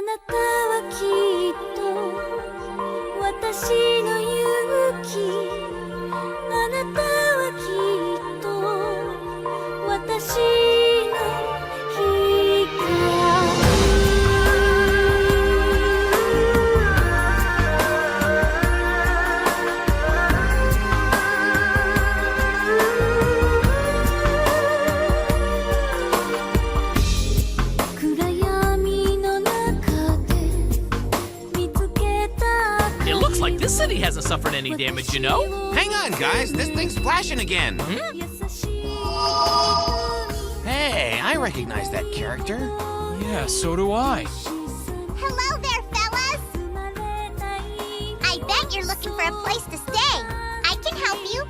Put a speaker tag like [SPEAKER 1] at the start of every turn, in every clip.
[SPEAKER 1] なたはきっと私の勇気あなたはきっと私の光
[SPEAKER 2] It looks like this city hasn't suffered any damage, you know?
[SPEAKER 3] Hang on, guys. This thing's flashing again. Hey, I recognize that character.
[SPEAKER 2] Yeah, so do I.
[SPEAKER 4] Hello there, fellas! I bet you're looking for a place to stay. I can help you.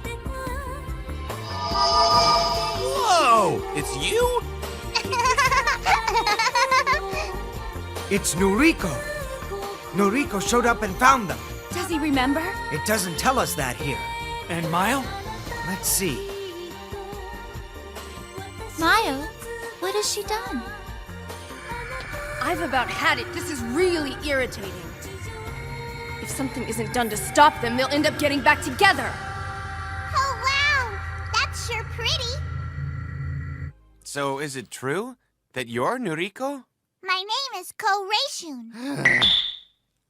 [SPEAKER 3] Whoa! It's you?
[SPEAKER 5] It's Noriko. Noriko showed up and found them.
[SPEAKER 1] Does he remember?
[SPEAKER 5] It doesn't tell us that here.
[SPEAKER 2] And Mile?
[SPEAKER 5] Let's see.
[SPEAKER 1] Maya, what has she done?
[SPEAKER 6] I've about had it. This is really irritating. If something isn't done to stop them, they'll end up getting back together.
[SPEAKER 4] Oh, wow! That's sure pretty.
[SPEAKER 3] So is it true that you're Noriko?
[SPEAKER 4] My name is Ko Reishun.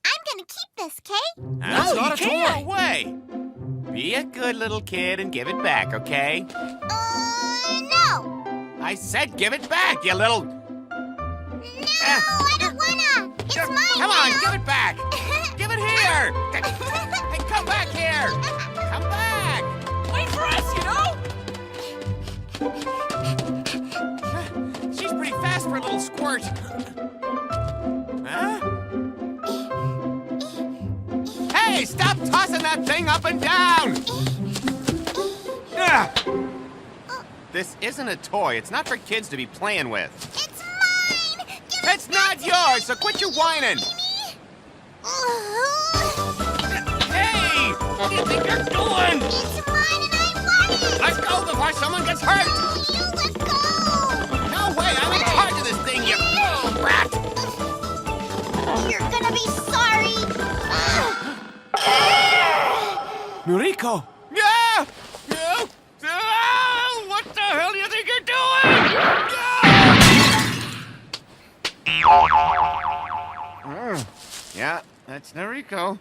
[SPEAKER 4] I'm gonna keep this, Kay?
[SPEAKER 3] That's
[SPEAKER 2] not a
[SPEAKER 3] No
[SPEAKER 2] toy.
[SPEAKER 3] way! Be a good little kid and give it back, okay?
[SPEAKER 4] No!
[SPEAKER 3] I said give it back, you little...
[SPEAKER 4] No, I don't wanna! It's mine
[SPEAKER 3] Come on,
[SPEAKER 4] now.
[SPEAKER 3] give it back! Give it here! Hey, come back here! Come back!
[SPEAKER 2] Wait for us, you know?
[SPEAKER 3] She's pretty fast for a little squirt. Huh? Hey, stop tossing that thing up and down! Ah! This isn't a toy. It's not for kids to be playing with.
[SPEAKER 4] It's mine! Give
[SPEAKER 3] It's not yours, so quit your whining! Hey! What do you think you're doing?
[SPEAKER 4] It's mine and I want it!
[SPEAKER 3] Let's go before someone gets hurt!
[SPEAKER 4] You let go!
[SPEAKER 3] No way! I'm in charge of this thing, you brat!
[SPEAKER 4] You're gonna be sorry!
[SPEAKER 3] Noriko! Yeah! Yeah! Ah! What the hell do you think you're doing? Yeah, that's Noriko.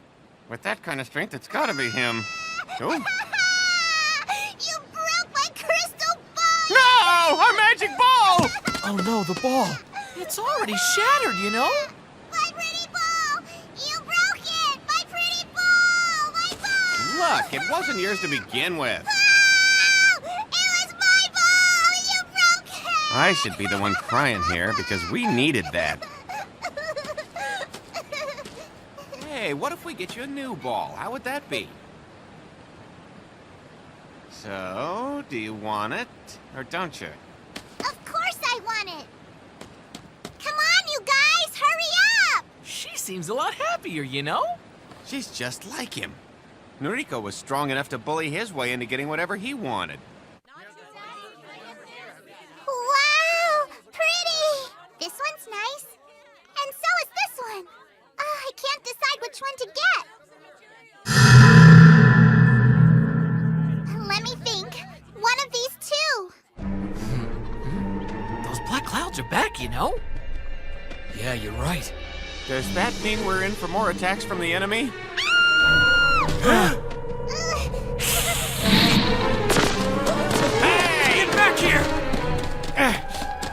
[SPEAKER 3] With that kind of strength, it's gotta be him. Oh.
[SPEAKER 4] You broke my crystal ball!
[SPEAKER 3] No! Our magic ball!
[SPEAKER 2] Oh no, the ball. It's already shattered, you know?
[SPEAKER 4] My pretty ball! You broke it! My pretty ball! My ball!
[SPEAKER 3] Look, it wasn't yours to begin with.
[SPEAKER 4] Oh! It was my ball! You broke it!
[SPEAKER 3] I should be the one crying here because we needed that. Hey, what if we get you a new ball? How would that be? So, do you want it or don't you?
[SPEAKER 4] Of course I want it! Come on, you guys! Hurry up!
[SPEAKER 2] She seems a lot happier, you know?
[SPEAKER 3] She's just like him. Noriko was strong enough to bully his way into getting whatever he wanted.
[SPEAKER 4] Wow! Pretty! This one's nice. And so is this one. I can't decide which one to get. Let me think. One of these two.
[SPEAKER 2] Those black clouds are back, you know? Yeah, you're right.
[SPEAKER 3] Does that mean we're in for more attacks from the enemy? Hey!
[SPEAKER 2] Get back here!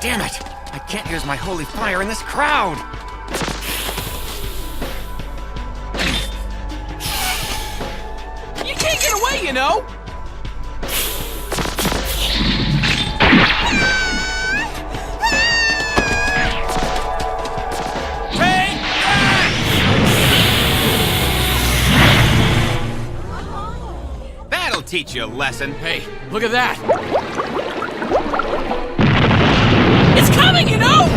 [SPEAKER 3] Damn it! I can't use my holy fire in this crowd!
[SPEAKER 2] You can't get away, you know?
[SPEAKER 3] That'll teach you a lesson.
[SPEAKER 2] Hey, look at that. It's coming, you know?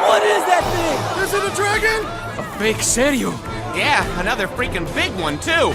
[SPEAKER 2] What is that thing?
[SPEAKER 3] Is it a dragon?
[SPEAKER 2] A fake Seiryu.
[SPEAKER 3] Yeah, another freaking big one, too.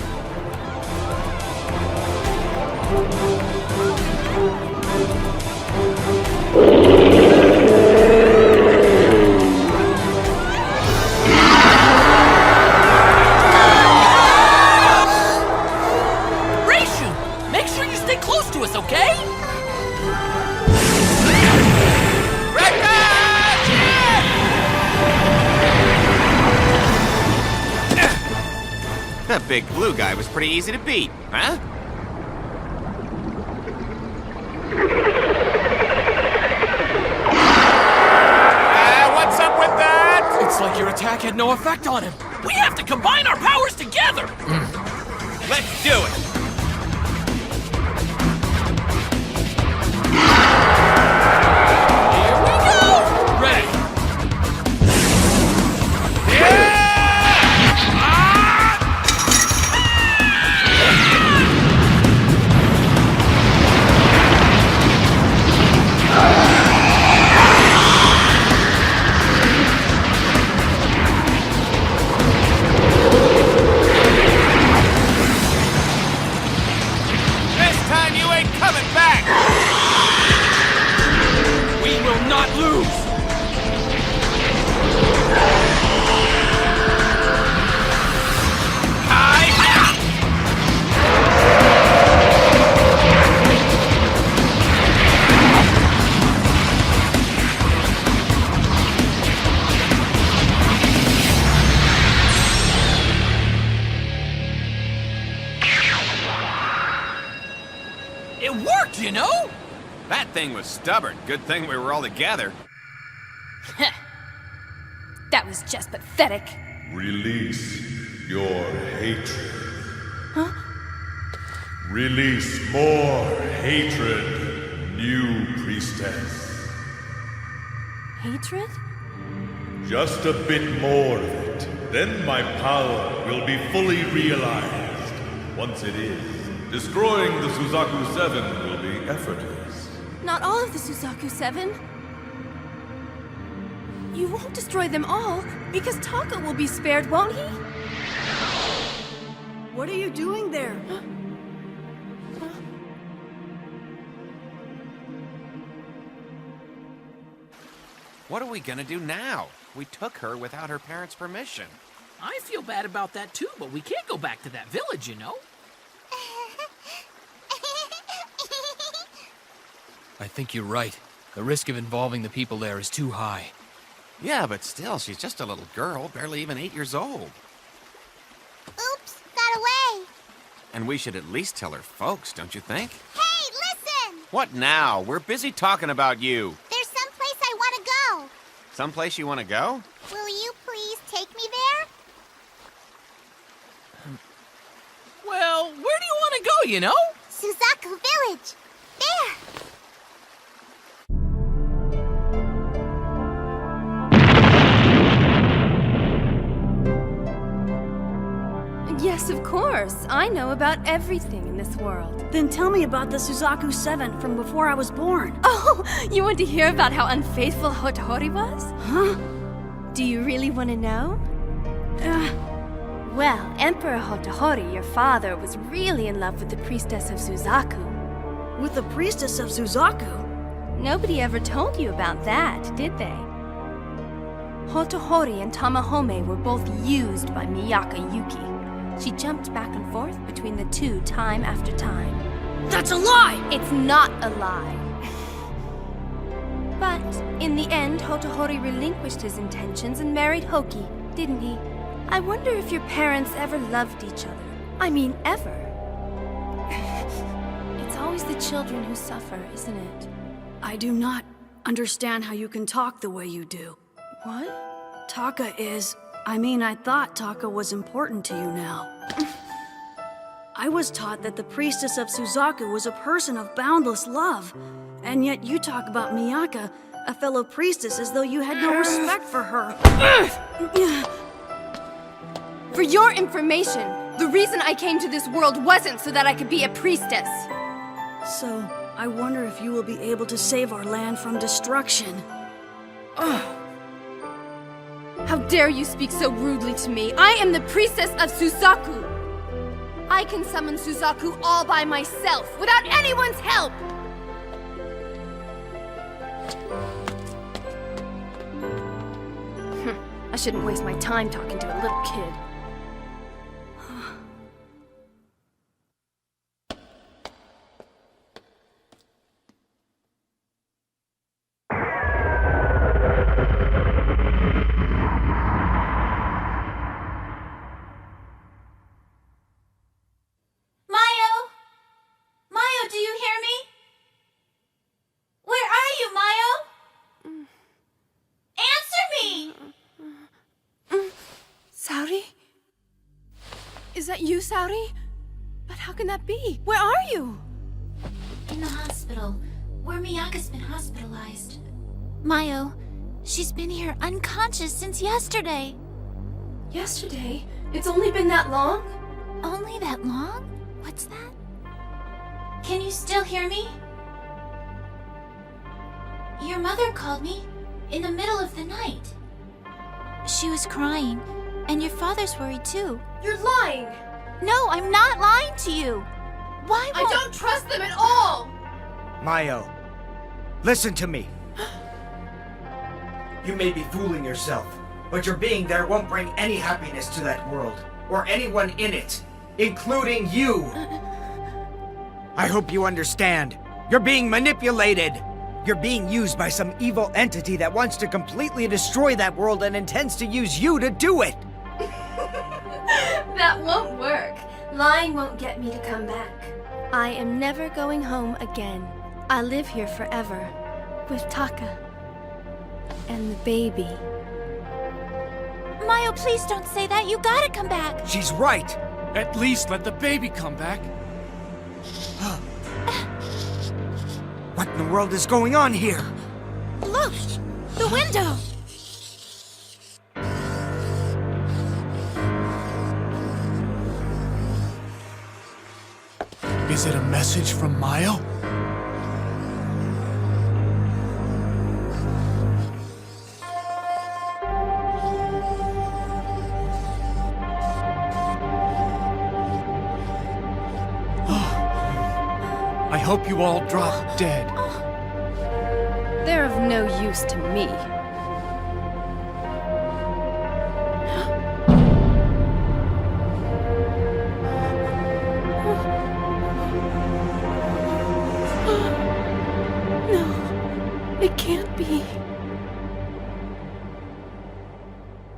[SPEAKER 3] That big blue guy was pretty easy to beat, huh? What's up with that?
[SPEAKER 2] It's like your attack had no effect on him. We have to combine our powers together.
[SPEAKER 3] Let's do it.
[SPEAKER 2] Here we go. Ready.
[SPEAKER 3] This time you ain't coming back.
[SPEAKER 2] We will not lose. It worked, you know?
[SPEAKER 3] That thing was stubborn. Good thing we were all together.
[SPEAKER 6] That was just pathetic.
[SPEAKER 7] Release your hatred. Huh? Release more hatred, new priestess.
[SPEAKER 6] Hatred?
[SPEAKER 7] Just a bit more of it. Then my power will be fully realized. Once it is, destroying the Suzaku 7 will be effortless.
[SPEAKER 6] Not all of the Suzaku 7. You won't destroy them all, because Taka will be spared, won't he?
[SPEAKER 8] What are you doing there?
[SPEAKER 3] What are we gonna do now? We took her without her parents' permission.
[SPEAKER 2] I feel bad about that too, but we can't go back to that village, you know?
[SPEAKER 9] I think you're right. The risk of involving the people there is too high.
[SPEAKER 3] Yeah, but still, she's just a little girl, barely even 8 years old.
[SPEAKER 4] Oops, got away.
[SPEAKER 3] And we should at least tell her folks, don't you think?
[SPEAKER 4] Hey, listen!
[SPEAKER 3] What now? We're busy talking about you.
[SPEAKER 4] There's someplace I want to go.
[SPEAKER 3] Someplace you want to go?
[SPEAKER 4] Will you please take me there?
[SPEAKER 2] Well, where do you want to go, you know?
[SPEAKER 4] Suzaku Village. There.
[SPEAKER 6] Yes, of course. I know about everything in this world.
[SPEAKER 8] Then tell me about the Suzaku 7 from before I was born.
[SPEAKER 6] Oh, you want to hear about how unfaithful Hotohori was?
[SPEAKER 8] Huh?
[SPEAKER 6] Do you really want to know? Well, Emperor Hotohori, your father, was really in love with the priestess of Suzaku.
[SPEAKER 8] With the priestess of Suzaku?
[SPEAKER 6] Nobody ever told you about that, did they? Hotohori and Tamahome were both used by Miyaka Yuki. She jumped back and forth between the two time after time.
[SPEAKER 8] That's a lie!
[SPEAKER 6] It's not a lie. But in the end, Hotohori relinquished his intentions and married Hoki, didn't he? I wonder if your parents ever loved each other. I mean, ever. It's always the children who suffer, isn't it?
[SPEAKER 8] I do not understand how you can talk the way you do.
[SPEAKER 6] What?
[SPEAKER 8] Taka is... I thought Taka was important to you now. I was taught that the priestess of Suzaku was a person of boundless love. And yet you talk about Miyaka, a fellow priestess, as though you had no respect for her.
[SPEAKER 6] For your information, the reason I came to this world wasn't so that I could be a priestess.
[SPEAKER 8] So, I wonder if you will be able to save our land from destruction.
[SPEAKER 6] How dare you speak so rudely to me? I am the priestess of Suzaku. I can summon Suzaku all by myself, without anyone's help. I shouldn't waste my time talking to a little kid. Is that you, Saori? But how can that be? Where are you?
[SPEAKER 4] In the hospital, where Miyaka's been hospitalized. Mayo, she's been here unconscious since yesterday.
[SPEAKER 6] Yesterday? It's only been that long?
[SPEAKER 4] Only that long? What's that? Can you still hear me? Your mother called me in the middle of the night. She was crying, and your father's worried too.
[SPEAKER 6] You're lying!
[SPEAKER 4] No, I'm not lying to you. Why
[SPEAKER 6] I
[SPEAKER 4] won't...
[SPEAKER 6] don't trust them at all!
[SPEAKER 5] Mayo, listen to me. You may be fooling yourself, but your being there won't bring any happiness to that world, or anyone in it, including you. I hope you understand. You're being manipulated. You're being used by some evil entity that wants to completely destroy that world and intends to use you to do it.
[SPEAKER 6] That won't work. Lying won't get me to come back. I am never going home again. I live here forever. With Taka. And the baby.
[SPEAKER 4] Mayo, please don't say that. You gotta come back.
[SPEAKER 5] She's right.
[SPEAKER 3] At least let the baby come back.
[SPEAKER 5] What in the world is going on here?
[SPEAKER 4] Look! The window!
[SPEAKER 3] Is it a message from Mayo? I hope you all drop dead.
[SPEAKER 6] They're of no use to me. No, it can't be.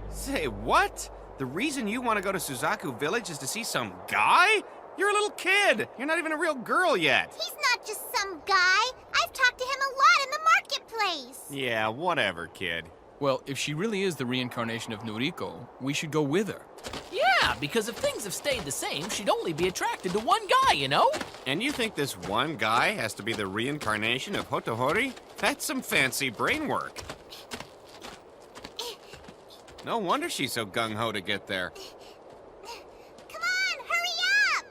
[SPEAKER 3] Say, what? The reason you want to go to Suzaku Village is to see some guy? You're a little kid. You're not even a real girl yet.
[SPEAKER 4] He's not just some guy. I've talked to him a lot in the marketplace.
[SPEAKER 3] Yeah, whatever, kid.
[SPEAKER 9] Well, if she really is the reincarnation of Noriko, we should go with her.
[SPEAKER 2] Yeah, because if things have stayed the same, she'd only be attracted to one guy, you know?
[SPEAKER 3] And you think this one guy has to be the reincarnation of Hotohori? That's some fancy brain work. No wonder she's so gung-ho to get there.
[SPEAKER 4] Come on, hurry up!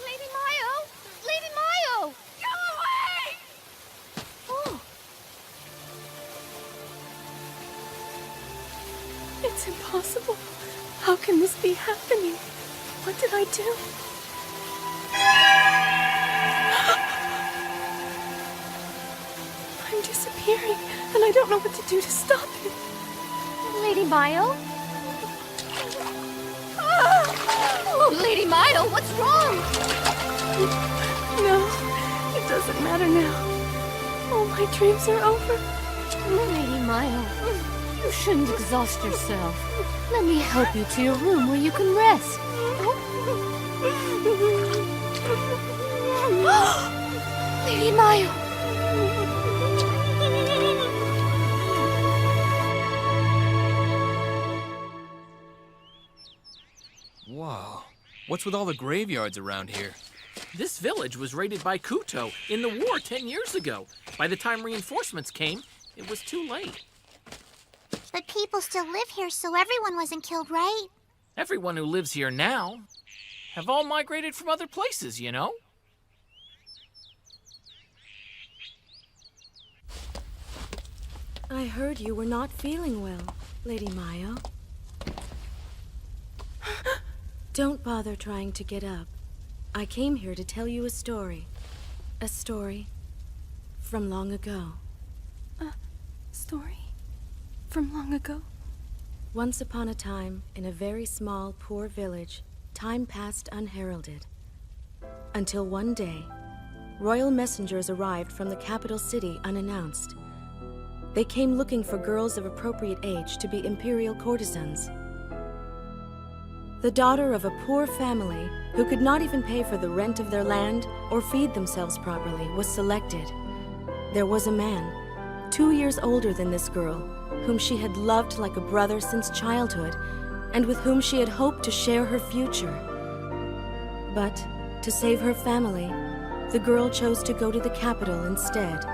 [SPEAKER 4] Lady Mayo! Lady Mayo! Go away! Oh.
[SPEAKER 6] It's impossible. How can this be happening? What did I do? I'm disappearing, and I don't know what to do to stop it.
[SPEAKER 4] Lady Mayo? Oh, Lady Mayo, what's wrong?
[SPEAKER 6] No, it doesn't matter now. All my dreams are over.
[SPEAKER 1] Lady Mayo, you shouldn't exhaust yourself. Let me help you to your room where you can rest.
[SPEAKER 4] Lady Mayo!
[SPEAKER 9] Whoa. What's with all the graveyards around here?
[SPEAKER 2] This village was raided by Kuto in the war 10 years ago. By the time reinforcements came, it was too late.
[SPEAKER 4] But people still live here, so everyone wasn't killed, right?
[SPEAKER 2] Everyone who lives here now have all migrated from other places, you know?
[SPEAKER 8] I heard you were not feeling well, Lady Mayo. Don't bother trying to get up. I came here to tell you a story. A story from long ago.
[SPEAKER 6] A story from long ago?
[SPEAKER 8] Once upon a time, in a very small, poor village, time passed unheralded. Until one day, royal messengers arrived from the capital city unannounced. They came looking for girls of appropriate age to be imperial courtesans.
[SPEAKER 10] The daughter of a poor family who could not even pay for the rent of their land or feed themselves properly was selected. There was a man, 2 years older than this girl, whom she had loved like a brother since childhood, and with whom she had hoped to share her future. But, to save her family, the girl chose to go to the capital instead.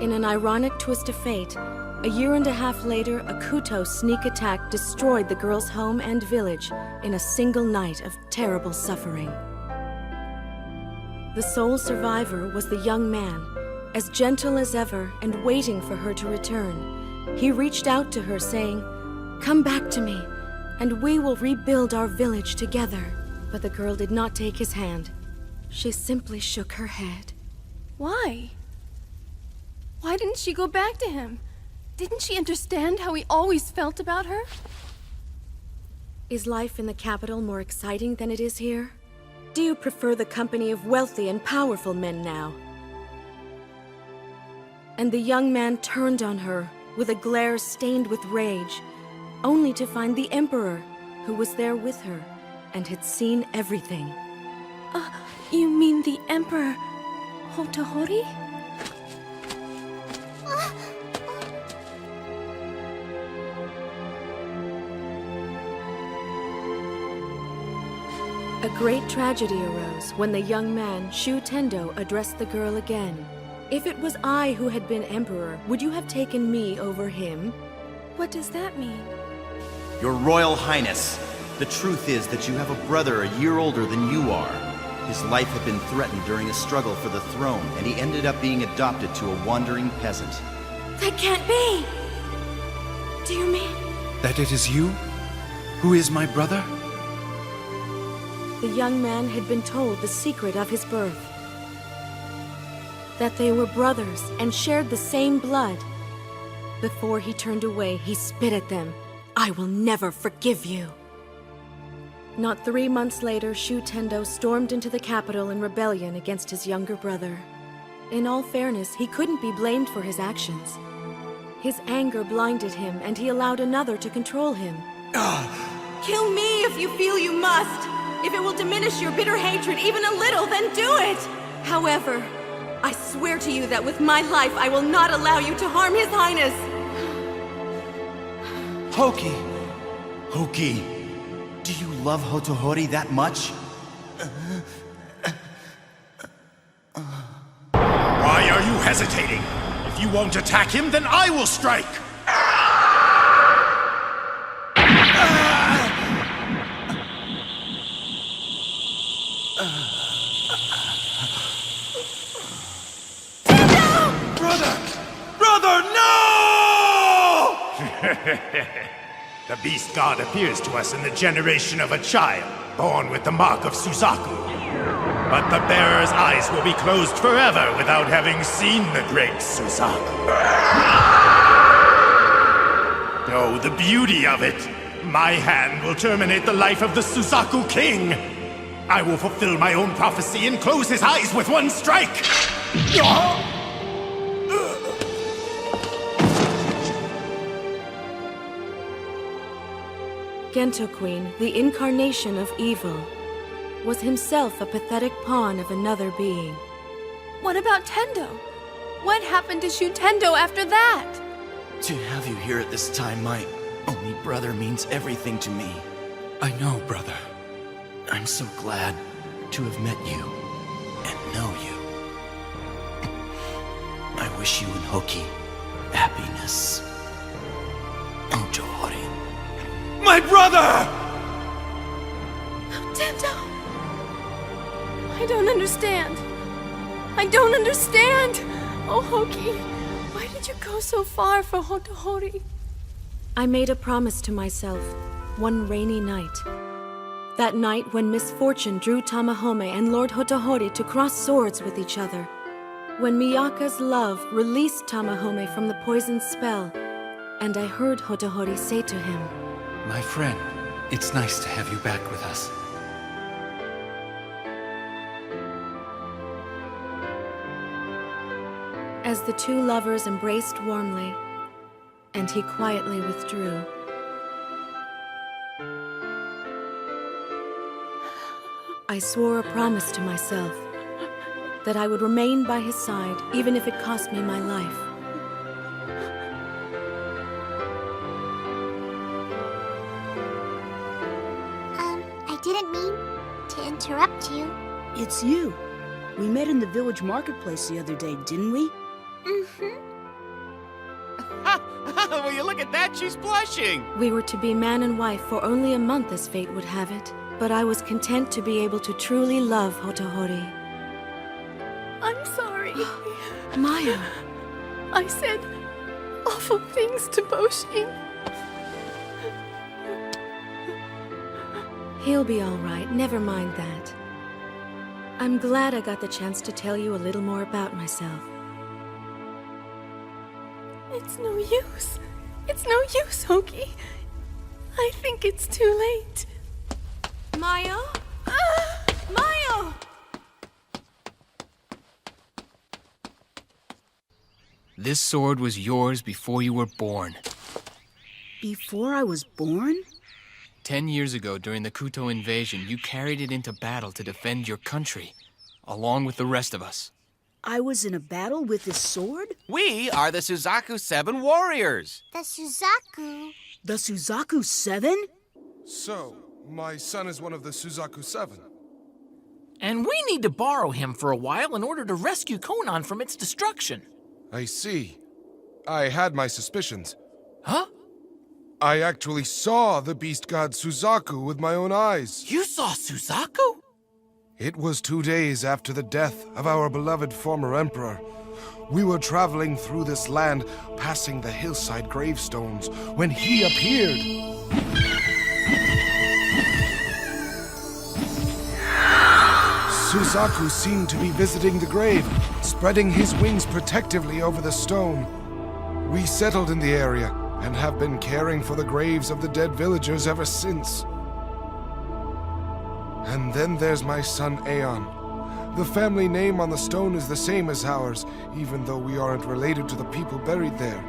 [SPEAKER 10] In an ironic twist of fate, a year and a half later, a Kuto sneak attack destroyed the girl's home and village in a single night of terrible suffering. The sole survivor was the young man, as gentle as ever and waiting for her to return. He reached out to her saying, "Come back to me, and we will rebuild our village together." But the girl did not take his hand. She simply shook her head.
[SPEAKER 6] Why? Why didn't she go back to him? Didn't she understand how he always felt about her?
[SPEAKER 10] Is life in the capital more exciting than it is here? Do you prefer the company of wealthy and powerful men now? And the young man turned on her with a glare stained with rage, only to find the Emperor, who was there with her and had seen everything.
[SPEAKER 6] You mean the Emperor Hotohori?
[SPEAKER 10] A great tragedy arose when the young man, Shu Tendo, addressed the girl again. "If it was I who had been emperor, would you have taken me over him?"
[SPEAKER 6] What does that mean?
[SPEAKER 11] Your Royal Highness, the truth is that you have a brother a year older than you are. His life had been threatened during a struggle for the throne, and he ended up being adopted to a wandering peasant.
[SPEAKER 10] That can't be! Do you mean...
[SPEAKER 3] That it is you? Who is my brother?
[SPEAKER 10] The young man had been told the secret of his birth. That they were brothers and shared the same blood. Before he turned away, he spit at them. "I will never forgive you." Not 3 months later, Shu Tendo stormed into the capital in rebellion against his younger brother. In all fairness, he couldn't be blamed for his actions. His anger blinded him, and he allowed another to control him.
[SPEAKER 12] Kill me if you feel you must! If it will diminish your bitter hatred even a little, then do it! However, I swear to you that with my life I will not allow you to harm His Highness!
[SPEAKER 11] Hoki! Hoki, do you love Hotohori that much?
[SPEAKER 13] Why are you hesitating? If you won't attack him, then I will strike! Brother, no! The beast god appears to us in the generation of a child, born with the mark of Suzaku. But the bearer's eyes will be closed forever without having seen the great Suzaku. Oh, the beauty of it! My hand will terminate the life of the Suzaku king! I will fulfill my own prophecy and close his eyes with one strike!
[SPEAKER 10] Gento Queen, the incarnation of evil, was himself a pathetic pawn of another being.
[SPEAKER 6] What about Tendo? What happened to Shu Tendo after that?
[SPEAKER 11] To have you here at this time, my only brother means everything to me.
[SPEAKER 3] I know, brother.
[SPEAKER 11] I'm so glad to have met you and know you. I wish you and Hoki happiness. Hotohori.
[SPEAKER 3] My brother!
[SPEAKER 6] Tendo! I don't understand. I don't understand! Oh, Hoki, why did you go so far for Hotohori?
[SPEAKER 10] I made a promise to myself one rainy night. That night when misfortune drew Tamahome and Lord Hotohori to cross swords with each other. When Miyaka's love released Tamahome from the poison spell, and I heard Hotohori say to him,
[SPEAKER 3] My friend, it's nice to have you back with us.
[SPEAKER 10] As the two lovers embraced warmly, and he quietly withdrew, I swore a promise to myself that I would remain by his side even if it cost me my life.
[SPEAKER 14] I didn't mean to interrupt you.
[SPEAKER 15] It's you. We met in the village marketplace the other day, didn't we?
[SPEAKER 14] Mm-hmm.
[SPEAKER 3] Will you look at that? She's blushing.
[SPEAKER 10] We were to be man and wife for only a month as fate would have it, but I was content to be able to truly love Hotohori.
[SPEAKER 6] I'm sorry.
[SPEAKER 10] Maya.
[SPEAKER 6] I said awful things to Boshi.
[SPEAKER 10] He'll be all right, never mind that. I'm glad I got the chance to tell you a little more about myself.
[SPEAKER 6] It's no use. It's no use, Hoki. I think it's too late.
[SPEAKER 12] Mayo? Mayo!
[SPEAKER 9] This sword was yours before you were born.
[SPEAKER 15] Before I was born?
[SPEAKER 9] 10 years ago, during the Kuto invasion, you carried it into battle to defend your country, along with the rest of us.
[SPEAKER 15] I was in a battle with this sword?
[SPEAKER 3] We are the Suzaku 7 warriors.
[SPEAKER 14] The Suzaku.
[SPEAKER 15] The Suzaku 7?
[SPEAKER 16] So, my son is one of the Suzaku 7.
[SPEAKER 2] And we need to borrow him for a while in order to rescue Konan from its destruction.
[SPEAKER 16] I see. I had my suspicions.
[SPEAKER 2] Huh?
[SPEAKER 16] I actually saw the beast god Suzaku with my own eyes.
[SPEAKER 2] You saw Suzaku?
[SPEAKER 16] It was 2 days after the death of our beloved former emperor. We were traveling through this land, passing the hillside gravestones, when he appeared. Suzaku seemed to be visiting the grave, spreading his wings protectively over the stone. We settled in the area and have been caring for the graves of the dead villagers ever since. And then there's my son Aeon. The family name on the stone is the same as ours, even though we aren't related to the people buried there.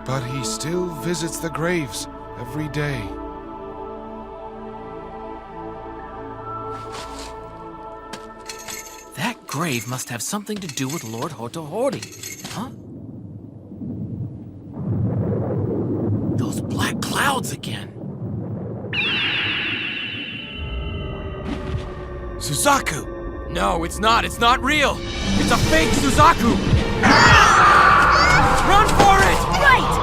[SPEAKER 16] But he still visits the graves every day.
[SPEAKER 2] That grave must have something to do with Lord Hotohori, huh? Those black clouds again.
[SPEAKER 5] Suzaku!
[SPEAKER 9] No, it's not. It's not real. It's a fake Suzaku. Run for it!
[SPEAKER 14] Right!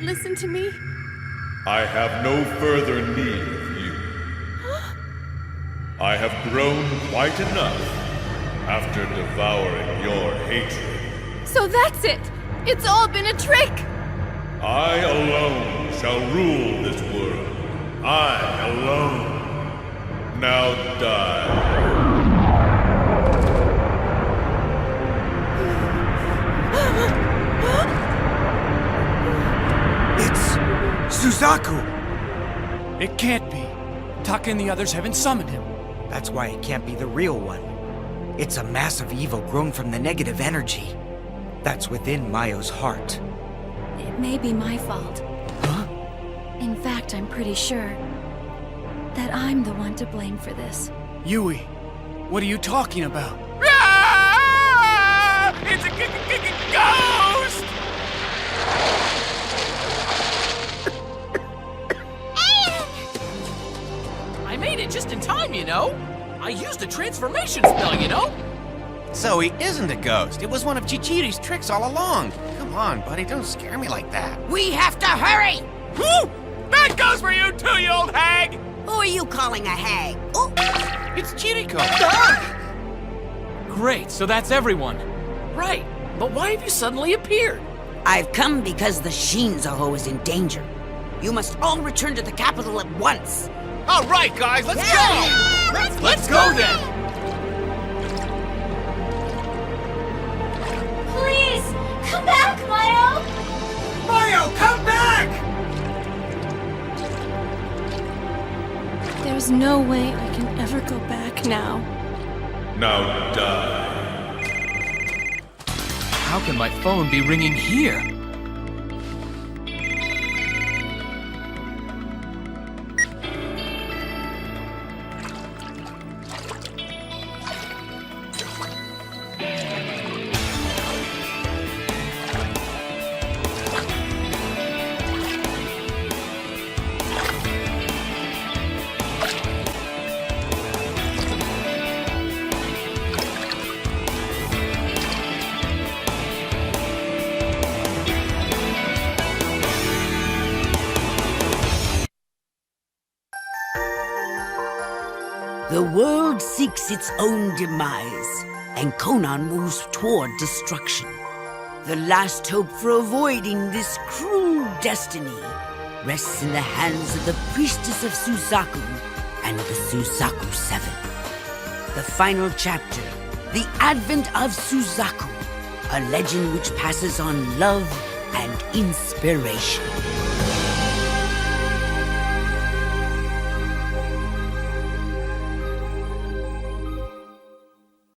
[SPEAKER 6] Listen to me.
[SPEAKER 7] I have no further need of you. I have grown quite enough after devouring your hatred.
[SPEAKER 6] So that's it! It's all been a trick!
[SPEAKER 7] I alone shall rule this world. I alone. Now die.
[SPEAKER 5] Suzaku!
[SPEAKER 17] It can't be. Taka and the others haven't summoned him.
[SPEAKER 5] That's why it can't be the real one. It's a massive evil grown from the negative energy that's within Mayo's heart.
[SPEAKER 8] It may be my fault.
[SPEAKER 5] Huh?
[SPEAKER 8] In fact, I'm pretty sure that I'm the one to blame for this.
[SPEAKER 17] Yui, what are you talking about?
[SPEAKER 3] Ah! It's a ghost!
[SPEAKER 2] I made it just in time, you know? I used a transformation spell, you know?
[SPEAKER 3] So he isn't a ghost. It was one of Chichiri's tricks all along. Come on, buddy, don't scare me like that.
[SPEAKER 18] We have to hurry!
[SPEAKER 3] Woo! That goes for you too, you old hag!
[SPEAKER 18] Who are you calling a hag? Oh.
[SPEAKER 3] It's Chiriko!
[SPEAKER 9] Great, so that's everyone.
[SPEAKER 2] Right, but why have you suddenly appeared?
[SPEAKER 18] I've come because the Shinzo is in danger. You must all return to the capital at once.
[SPEAKER 3] All right, guys, let's go!
[SPEAKER 9] Let's go then!
[SPEAKER 1] Please, come back, Mayo!
[SPEAKER 5] Mayo, come back!
[SPEAKER 6] There's no way I can ever go back now.
[SPEAKER 7] Now die.
[SPEAKER 9] How can my phone be ringing here?
[SPEAKER 18] The world seeks its own demise, and Conan moves toward destruction. The last hope for avoiding this cruel destiny rests in the hands of the priestess of Suzaku and the Suzaku Seven. The final chapter, the advent of Suzaku, a legend which passes on love and inspiration.